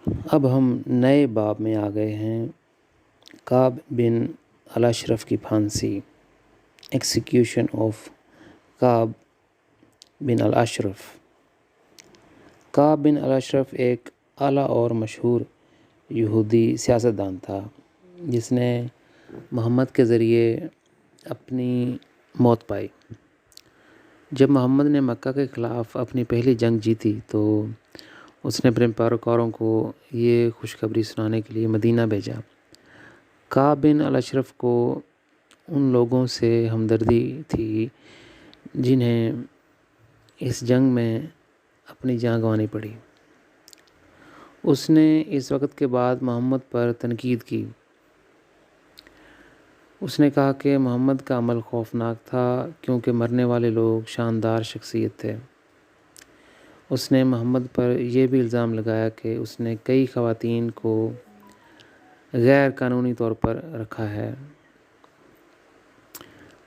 اب ہم نئے باب میں آ گئے ہیں۔ کعب بن الاشرف کی پھانسی، ایکسیکیوشن آف کعب بن الاشرف۔ کعب بن الاشرف ایک اعلیٰ اور مشہور یہودی سیاستدان تھا جس نے محمد کے ذریعے اپنی موت پائی۔ جب محمد نے مکہ کے خلاف اپنی پہلی جنگ جیتی تو اس نے اپنے پیروکاروں کو یہ خوشخبری سنانے کے لیے مدینہ بھیجا۔ کعب بن الاشرف کو ان لوگوں سے ہمدردی تھی جنہیں اس جنگ میں اپنی جان گنوانی پڑی۔ اس نے اس وقت کے بعد محمد پر تنقید کی۔ اس نے کہا کہ محمد کا عمل خوفناک تھا کیونکہ مرنے والے لوگ شاندار شخصیت تھے۔ اس نے محمد پر یہ بھی الزام لگایا کہ اس نے کئی خواتین کو غیر قانونی طور پر رکھا ہے۔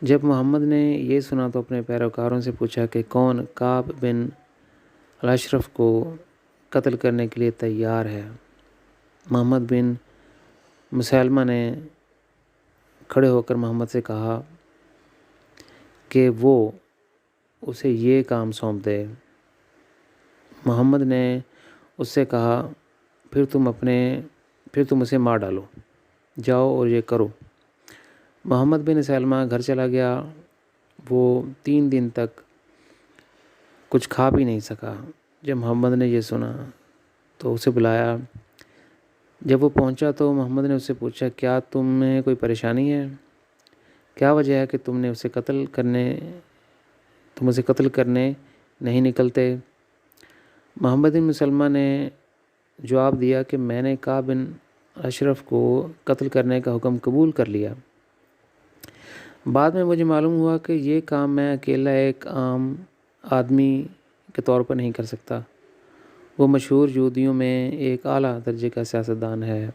جب محمد نے یہ سنا تو اپنے پیروکاروں سے پوچھا کہ کون کعب بن الاشرف کو قتل کرنے کے لیے تیار ہے۔ محمد بن مسلمہ نے کھڑے ہو کر محمد سے کہا کہ وہ اسے یہ کام سونپ دے۔ محمد نے اس سے کہا پھر تم اسے مار ڈالو، جاؤ اور یہ کرو۔ محمد بن مسلمہ گھر چلا گیا۔ وہ 3 دن تک کچھ کھا بھی نہیں سکا۔ جب محمد نے یہ سنا تو اسے بلایا۔ جب وہ پہنچا تو محمد نے اس سے پوچھا کیا تمہیں کوئی پریشانی ہے؟ کیا وجہ ہے کہ تم اسے قتل کرنے نہیں نکلتے؟ محمد بن مسلمہ نے جواب دیا کہ میں نے کعب بن اشرف کو قتل کرنے کا حکم قبول کر لیا۔ بعد میں مجھے معلوم ہوا کہ یہ کام میں اکیلا ایک عام آدمی کے طور پر نہیں کر سکتا۔ وہ مشہور یہودیوں میں ایک اعلیٰ درجے کا سیاستدان ہے۔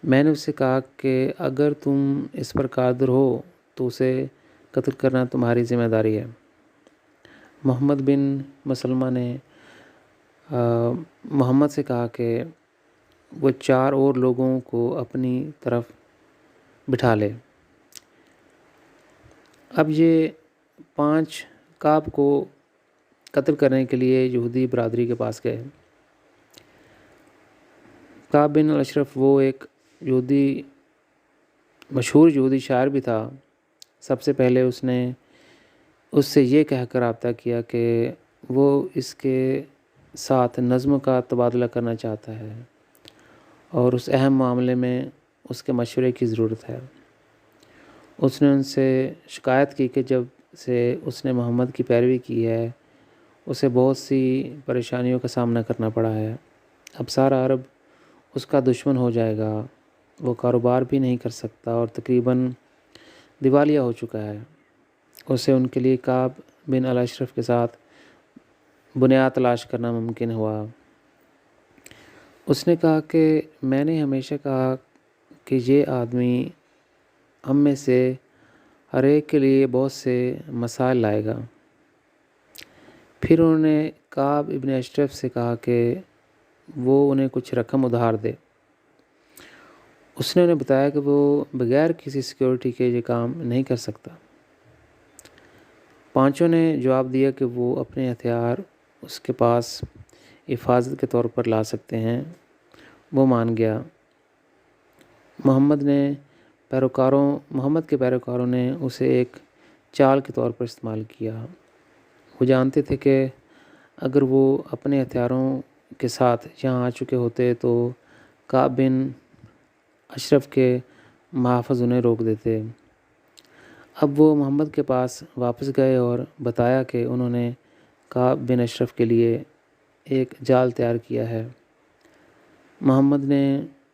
میں نے اس سے کہا کہ اگر تم اس پر قادر ہو تو اسے قتل کرنا تمہاری ذمہ داری ہے۔ محمد بن مسلمہ نے محمد سے کہا کہ وہ 4 اور لوگوں کو اپنی طرف بٹھا لے۔ اب یہ 5 کعب کو قتل کرنے کے لیے یہودی برادری کے پاس گئے۔ کعب بن الاشرف وہ ایک مشہور یہودی شاعر بھی تھا۔ سب سے پہلے اس نے اس سے یہ کہہ کر رابطہ کیا کہ وہ اس کے ساتھ نظم کا تبادلہ کرنا چاہتا ہے اور اس اہم معاملے میں اس کے مشورے کی ضرورت ہے۔ اس نے ان سے شکایت کی کہ جب سے اس نے محمد کی پیروی کی ہے اسے بہت سی پریشانیوں کا سامنا کرنا پڑا ہے۔ اب سارا عرب اس کا دشمن ہو جائے گا۔ وہ کاروبار بھی نہیں کر سکتا اور تقریباً دیوالیہ ہو چکا ہے۔ اسے ان کے لیے کعب بن الاشرف کے ساتھ بنیاد تلاش کرنا ممکن ہوا۔ اس نے کہا کہ میں نے ہمیشہ کہا کہ یہ آدمی ہم میں سے ہر ایک کے لیے بہت سے مسائل لائے گا۔ پھر انہوں نے کعب ابن اشرف سے کہا کہ وہ انہیں کچھ رقم ادھار دے۔ اس نے انہیں بتایا کہ وہ بغیر کسی سیکیورٹی کے یہ کام نہیں کر سکتا۔ 5 نے جواب دیا کہ وہ اپنے ہتھیار اس کے پاس حفاظت کے طور پر لا سکتے ہیں۔ وہ مان گیا۔ محمد کے پیروکاروں نے اسے ایک چال کے طور پر استعمال کیا۔ وہ جانتے تھے کہ اگر وہ اپنے ہتھیاروں کے ساتھ یہاں آ چکے ہوتے تو کعب بن اشرف کے محافظ انہیں روک دیتے۔ اب وہ محمد کے پاس واپس گئے اور بتایا کہ انہوں نے کعب بن اشرف کے لیے ایک جال تیار کیا ہے۔ محمد نے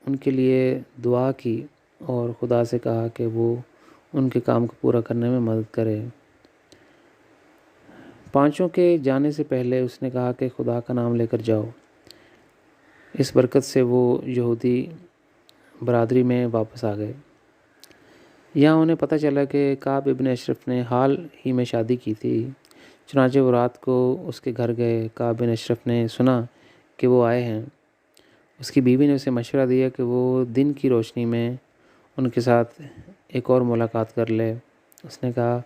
ان کے لیے دعا کی اور خدا سے کہا کہ وہ ان کے کام کو پورا کرنے میں مدد کرے۔ 5 کے جانے سے پہلے اس نے کہا کہ خدا کا نام لے کر جاؤ۔ اس برکت سے وہ یہودی برادری میں واپس آ گئے۔ یہاں انہیں پتہ چلا کہ کعب ابن اشرف نے حال ہی میں شادی کی تھی۔ چنانچہ وہ رات کو اس کے گھر گئے۔ کعب بن اشرف نے سنا کہ وہ آئے ہیں۔ اس کی بیوی نے اسے مشورہ دیا کہ وہ دن کی روشنی میں ان کے ساتھ ایک اور ملاقات کر لے۔ اس نے کہا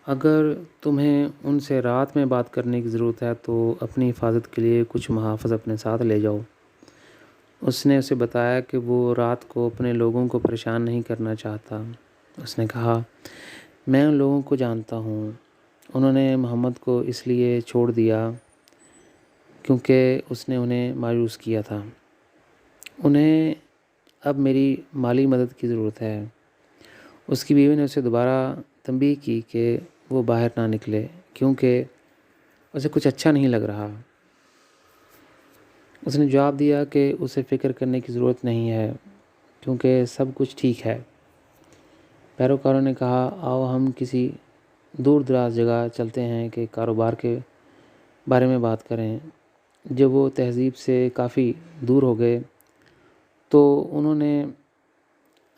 اگر تمہیں ان سے رات میں بات کرنے کی ضرورت ہے تو اپنی حفاظت کے لیے کچھ محافظ اپنے ساتھ لے جاؤ۔ اس نے اسے بتایا کہ وہ رات کو اپنے لوگوں کو پریشان نہیں کرنا چاہتا۔ اس نے کہا میں ان لوگوں کو جانتا ہوں، انہوں نے محمد کو اس لیے چھوڑ دیا کیونکہ اس نے انہیں مایوس کیا تھا۔ انہیں اب میری مالی مدد کی ضرورت ہے۔ اس کی بیوی نے اسے دوبارہ تنبیہ کی کہ وہ باہر نہ نکلے کیونکہ اسے کچھ اچھا نہیں لگ رہا۔ اس نے جواب دیا کہ اسے فکر کرنے کی ضرورت نہیں ہے کیونکہ سب کچھ ٹھیک ہے۔ پیروکاروں نے کہا آؤ ہم کسی دور دراز جگہ چلتے ہیں کہ کاروبار کے بارے میں بات کریں۔ جب وہ تہذیب سے کافی دور ہو گئے تو انہوں نے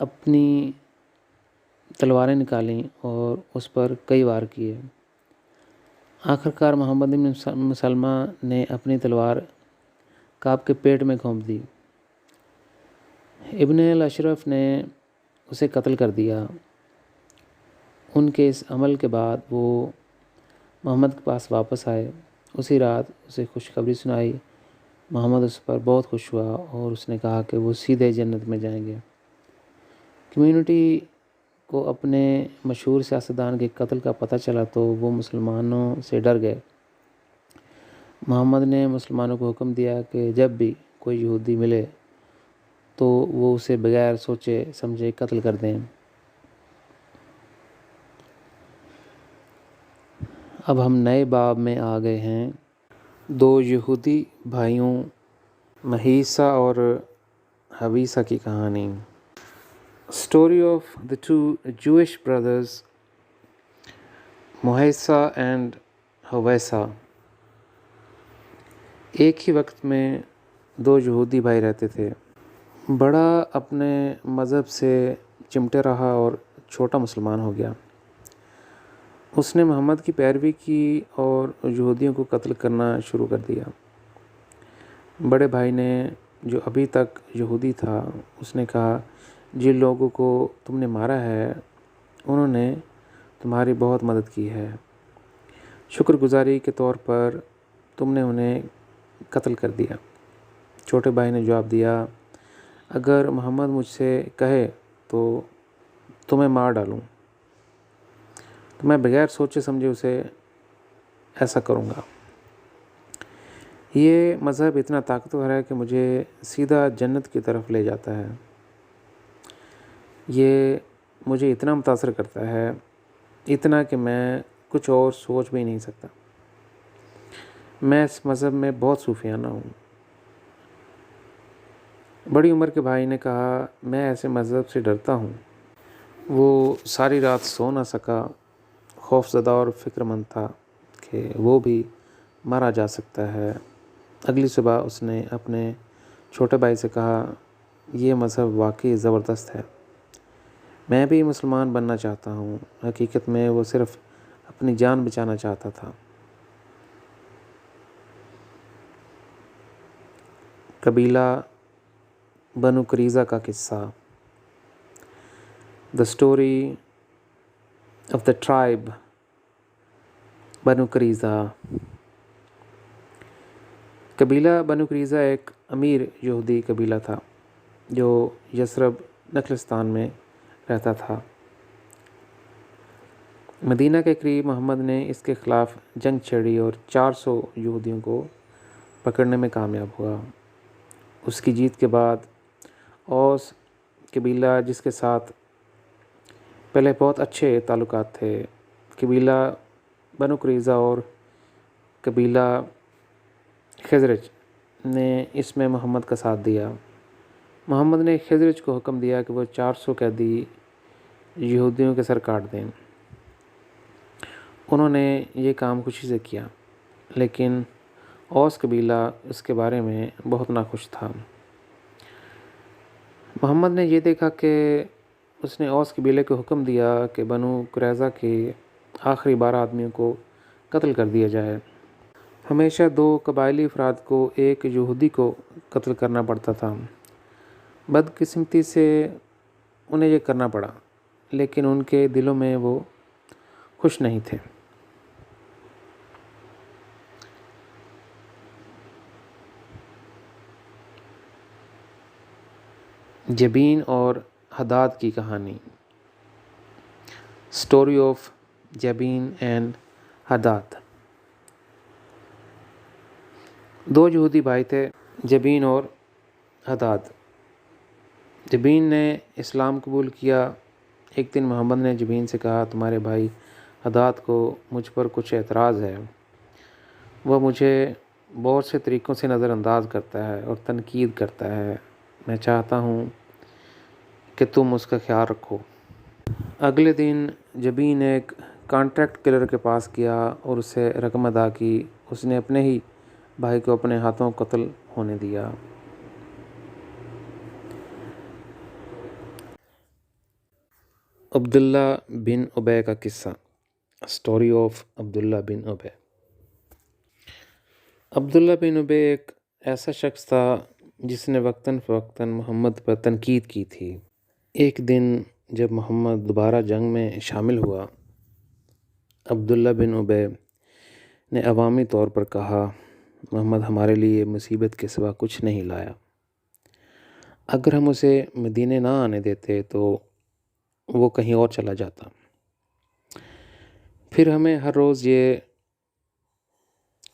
اپنی تلواریں نکالیں اور اس پر کئی وار کیے۔ آخرکار محمد بن مسلمہ نے اپنی تلوار کعب کے پیٹ میں گھونپ دی۔ ابن الاشرف نے اسے قتل کر دیا۔ ان کے اس عمل کے بعد وہ محمد کے پاس واپس آئے۔ اسی رات اسے خوشخبری سنائی۔ محمد اس پر بہت خوش ہوا اور اس نے کہا کہ وہ سیدھے جنت میں جائیں گے۔ کمیونٹی کو اپنے مشہور سیاستدان کے قتل کا پتہ چلا تو وہ مسلمانوں سے ڈر گئے۔ محمد نے مسلمانوں کو حکم دیا کہ جب بھی کوئی یہودی ملے تو وہ اسے بغیر سوچے سمجھے قتل کر دیں۔ اب ہم نئے باب میں آ گئے ہیں۔ دو یہودی بھائیوں مہیسا اور حویسا کی کہانی۔ Story of the two Jewish brothers مہیسا اینڈ حویسا۔ ایک ہی وقت میں دو یہودی بھائی رہتے تھے۔ بڑا اپنے مذہب سے چمٹے رہا اور چھوٹا مسلمان ہو گیا۔ اس نے محمد کی پیروی کی اور یہودیوں کو قتل کرنا شروع کر دیا۔ بڑے بھائی نے جو ابھی تک یہودی تھا اس نے کہا جن لوگوں کو تم نے مارا ہے انہوں نے تمہاری بہت مدد کی ہے، شکر گزاری کے طور پر تم نے انہیں قتل کر دیا۔ چھوٹے بھائی نے جواب دیا اگر محمد مجھ سے کہے تو تمہیں مار ڈالوں تو میں بغیر سوچے سمجھے اسے ایسا کروں گا۔ یہ مذہب اتنا طاقتور ہے کہ مجھے سیدھا جنت کی طرف لے جاتا ہے۔ یہ مجھے اتنا متاثر کرتا ہے، اتنا کہ میں کچھ اور سوچ بھی نہیں سکتا۔ میں اس مذہب میں بہت صوفیانہ ہوں۔ بڑی عمر کے بھائی نے کہا میں ایسے مذہب سے ڈرتا ہوں۔ وہ ساری رات سو نہ سکا، خوف زدہ اور فکر مند تھا کہ وہ بھی مارا جا سکتا ہے۔ اگلی صبح اس نے اپنے چھوٹے بھائی سے کہا یہ مذہب واقعی زبردست ہے، میں بھی مسلمان بننا چاہتا ہوں۔ حقیقت میں وہ صرف اپنی جان بچانا چاہتا تھا۔ قبیلہ بنو قریظہ کا قصہ۔ The story of the tribe بنو قریظہ۔ قبیلہ بنو قریظہ ایک امیر یہودی قبیلہ تھا جو یثرب نخلستان میں رہتا تھا۔ مدینہ کے قریب محمد نے اس کے خلاف جنگ چھیڑی اور 400 یہودیوں کو پکڑنے میں کامیاب ہوا۔ اس کی جیت کے بعد اوس قبیلہ جس کے ساتھ پہلے بہت اچھے تعلقات تھے، قبیلہ بنو قریظہ اور قبیلہ خزرج نے اس میں محمد کا ساتھ دیا۔ محمد نے خزرج کو حکم دیا کہ وہ 400 قیدی یہودیوں کے سر کاٹ دیں۔ انہوں نے یہ کام خوشی سے کیا، لیکن اوس قبیلہ اس کے بارے میں بہت ناخوش تھا۔ محمد نے یہ دیکھا کہ اس نے اوس قبیلے کو حکم دیا کہ بنو قریظہ کے آخری 12 آدمیوں کو قتل کر دیا جائے۔ ہمیشہ 2 قبائلی افراد کو ایک یہودی کو قتل کرنا پڑتا تھا۔ بدقسمتی سے انہیں یہ کرنا پڑا، لیکن ان کے دلوں میں وہ خوش نہیں تھے۔ جبین اور حداد کی کہانی۔ اسٹوری آف جبین اینڈ حداد۔ 2 یہودی بھائی تھے، جبین اور حداد۔ جبین نے اسلام قبول کیا۔ ایک دن محمد نے جبین سے کہا، تمہارے بھائی حداد کو مجھ پر کچھ اعتراض ہے۔ وہ مجھے بہت سے طریقوں سے نظر انداز کرتا ہے اور تنقید کرتا ہے۔ میں چاہتا ہوں کہ تم اس کا خیال رکھو۔ اگلے دن جبین ایک کانٹریکٹ کلر کے پاس گیا اور اس سے رقم ادا کی۔ اس نے اپنے ہی بھائی کو اپنے ہاتھوں قتل ہونے دیا۔ عبداللہ بن ابی کا قصہ۔ اسٹوری آف عبداللہ بن ابی۔ عبداللہ بن ابی ایک ایسا شخص تھا جس نے وقتاً فوقتاً محمد پر تنقید کی تھی۔ ایک دن جب محمد دوبارہ جنگ میں شامل ہوا، عبداللہ بن ابی نے عوامی طور پر کہا، محمد ہمارے لیے مصیبت کے سوا کچھ نہیں لایا۔ اگر ہم اسے مدینے نہ آنے دیتے تو وہ کہیں اور چلا جاتا۔ پھر ہمیں ہر روز یہ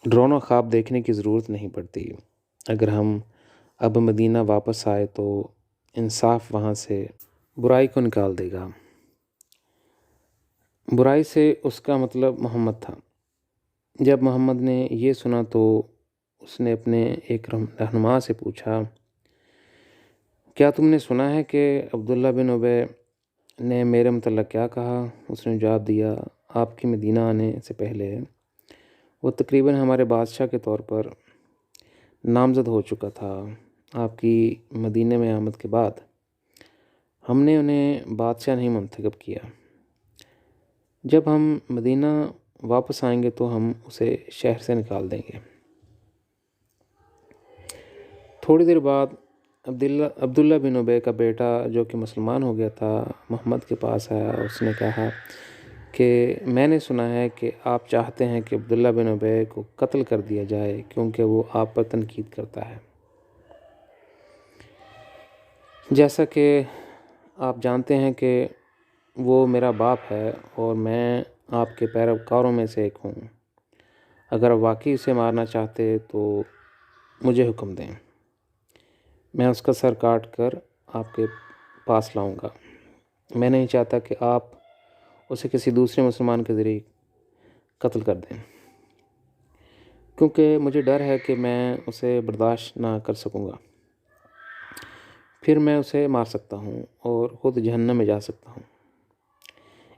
ڈراؤنا خواب دیکھنے کی ضرورت نہیں پڑتی۔ اگر ہم اب مدینہ واپس آئے تو انصاف وہاں سے برائی کو نکال دے گا۔ برائی سے اس کا مطلب محمد تھا۔ جب محمد نے یہ سنا تو اس نے اپنے ایک رہنما سے پوچھا، کیا تم نے سنا ہے کہ عبداللہ بن ابی نے میرے متعلق کیا کہا؟ اس نے جواب دیا، آپ کے مدینہ آنے سے پہلے وہ تقریباً ہمارے بادشاہ کے طور پر نامزد ہو چکا تھا۔ آپ کی مدینہ میں آمد کے بعد ہم نے انہیں بادشاہ نہیں منتخب کیا۔ جب ہم مدینہ واپس آئیں گے تو ہم اسے شہر سے نکال دیں گے۔ تھوڑی دیر بعد عبداللہ بن ابی کا بیٹا جو کہ مسلمان ہو گیا تھا محمد کے پاس آیا۔ اس نے کہا کہ میں نے سنا ہے کہ آپ چاہتے ہیں کہ عبداللہ بن ابی کو قتل کر دیا جائے کیونکہ وہ آپ پر تنقید کرتا ہے۔ جیسا کہ آپ جانتے ہیں کہ وہ میرا باپ ہے اور میں آپ کے پیروکاروں میں سے ایک ہوں۔ اگر آپ واقعی اسے مارنا چاہتے تو مجھے حکم دیں، میں اس کا سر کاٹ کر آپ کے پاس لاؤں گا۔ میں نہیں چاہتا کہ آپ اسے کسی دوسرے مسلمان کے ذریعے قتل کر دیں، کیونکہ مجھے ڈر ہے کہ میں اسے برداشت نہ کر سکوں گا۔ پھر میں اسے مار سکتا ہوں اور خود جہنم میں جا سکتا ہوں۔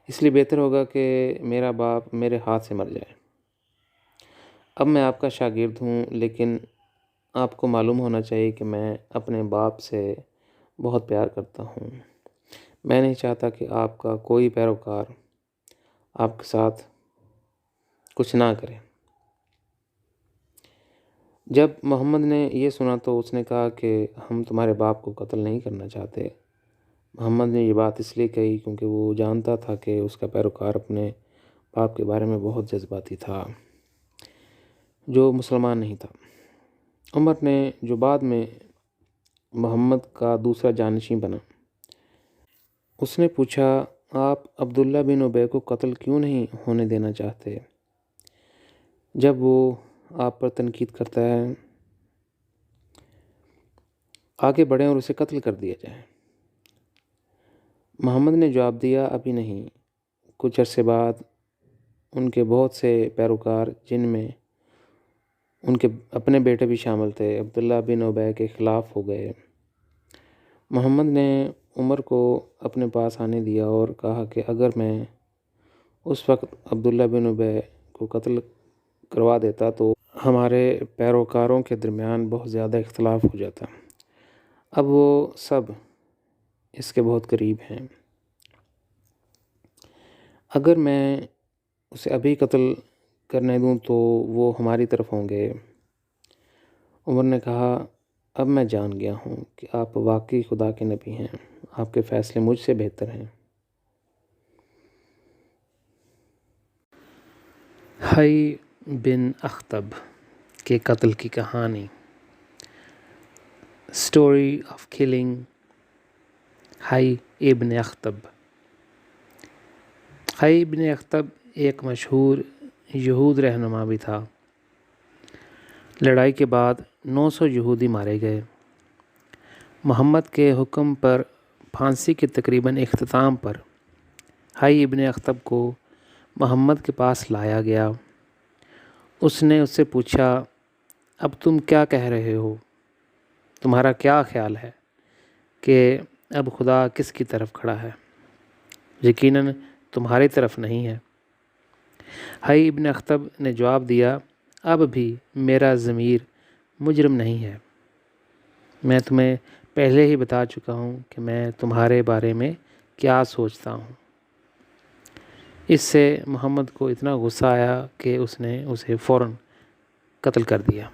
اس لیے بہتر ہوگا کہ میرا باپ میرے ہاتھ سے مر جائے۔ اب میں آپ کا شاگرد ہوں، لیکن آپ کو معلوم ہونا چاہیے کہ میں اپنے باپ سے بہت پیار کرتا ہوں۔ میں نہیں چاہتا کہ آپ کا کوئی پیروکار آپ کے ساتھ کچھ نہ کرے۔ جب محمد نے یہ سنا تو اس نے کہا کہ ہم تمہارے باپ کو قتل نہیں کرنا چاہتے۔ محمد نے یہ بات اس لیے کہی کیونکہ وہ جانتا تھا کہ اس کا پیروکار اپنے باپ کے بارے میں بہت جذباتی تھا، جو مسلمان نہیں تھا۔ عمر نے، جو بعد میں محمد کا دوسرا جانشین بنا، اس نے پوچھا، آپ عبداللہ بن ابی کو قتل کیوں نہیں ہونے دینا چاہتے جب وہ آپ پر تنقید کرتا ہے؟ آگے بڑھیں اور اسے قتل کر دیا جائے۔ محمد نے جواب دیا، ابھی نہیں۔ کچھ عرصے بعد ان کے بہت سے پیروکار، جن میں ان کے اپنے بیٹے بھی شامل تھے، عبداللہ بن ابی کے خلاف ہو گئے۔ محمد نے عمر کو اپنے پاس آنے دیا اور کہا کہ اگر میں اس وقت عبداللہ بن ابی کو قتل کروا دیتا تو ہمارے پیروکاروں کے درمیان بہت زیادہ اختلاف ہو جاتا۔ اب وہ سب اس کے بہت قریب ہیں۔ اگر میں اسے ابھی قتل کرنے دوں تو وہ ہماری طرف ہوں گے۔ عمر نے کہا اب میں جان گیا ہوں کہ آپ واقعی خدا کے نبی ہیں، آپ کے فیصلے مجھ سے بہتر ہیں۔ حی بن اخطب کے قتل کی کہانی، اسٹوری آف کلنگ حی ابن اخطب۔ حی ابن اخطب ایک مشہور یہود رہنما بھی تھا۔ لڑائی کے بعد 900 یہودی مارے گئے۔ محمد کے حکم پر پھانسی کے تقریباً اختتام پر حی ابن اخطب کو محمد کے پاس لایا گیا۔ اس نے اس سے پوچھا اب تم کیا کہہ رہے ہو؟ تمہارا کیا خیال ہے کہ اب خدا کس کی طرف کھڑا ہے؟ یقیناً تمہاری طرف نہیں ہے۔ حی ابن اخطب نے جواب دیا اب بھی میرا ضمیر مجرم نہیں ہے۔ میں تمہیں پہلے ہی بتا چکا ہوں کہ میں تمہارے بارے میں کیا سوچتا ہوں۔ اس سے محمد کو اتنا غصہ آیا کہ اس نے اسے فوراً قتل کر دیا۔